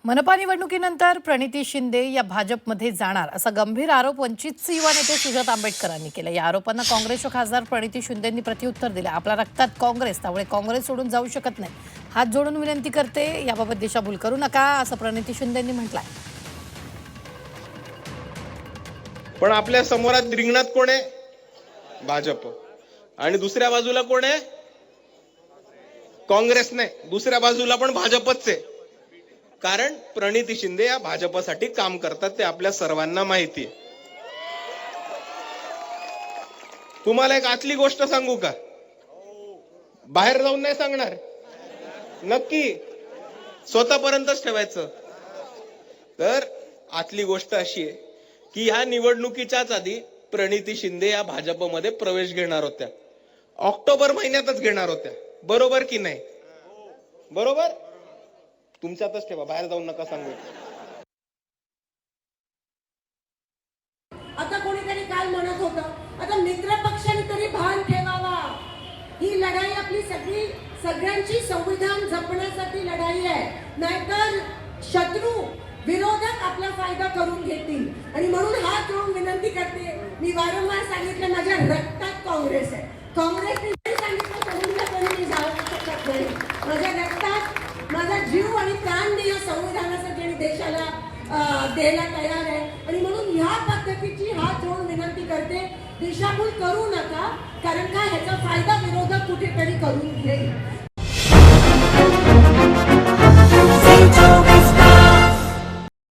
मनपा निवडणुकीनंतर प्रणिती शिंदे या भाजपमध्ये जाणार असा गंभीर आरोप वंचितचे युवा नेते सुजात आंबेडकरांनी केला। या आरोपांना काँग्रेसच्या खासदार प्रणिती शिंदेंनी प्रत्युत्तर दिले। आपल्या रक्तात काँग्रेस, त्यामुळे काँग्रेस सोडून जाऊ शकत नाही। हात जोडून विनंती करते, याबाबत दिशाभूल करू नका असं प्रणिती शिंदेंनी म्हटलंय। पण आपल्या समोरात रिंगणात कोण आहे? भाजप। आणि दुसऱ्या बाजूला कोण आहे? काँग्रेस नाही, दुसऱ्या बाजूला पण भाजपच आहे। कारण प्रणिती शिंदे या भाजपसाठी काम करतात ते आपल्या सर्वांना माहिती आहे। तुम्हाला एक आतली गोष्ट सांगू का? बाहेर जाऊन नाही सांगणार, नक्की स्वतःपर्यंतच ठेवायचं। तर आतली गोष्ट अशी आहे की ह्या निवडणुकीच्याच आधी प्रणिती शिंदे या भाजपमध्ये प्रवेश घेणार होत्या। ऑक्टोबर महिन्यातच घेणार होत्या, बरोबर की नाही? बरोबर? तुमच्यातच ठेवा, बाहेर जाऊन नका सांगू। आता कोणीतरी काल म्हणत होतं, आता मित्र पक्षाने तरी भान ठेवावा। ही लढाई आपली सगळ्यांची संविधान जपण्यासाठी लढाई आहे, नाहीतर शत्रू विरोधक आपला फायदा करून घेतील। आणि म्हणून हात जोडून विनंती करते, मी वारंवार सांगितलं माझ्या रक्तात काँग्रेस आहे। काँग्रेसने सांगितलं सोडून मी जाऊ शकत नाही। माझ्या रक्तात माझा जीव आणि प्राण मी या संविधानासाठी आणि देशाला द्यायला तयार आहे। आणि म्हणून ह्या पद्धतीची हात जोडून विनंती करते, दिशाभूल करू नका, कारण का ह्याचा फायदा विरोधक कुठेतरी करून घेईल।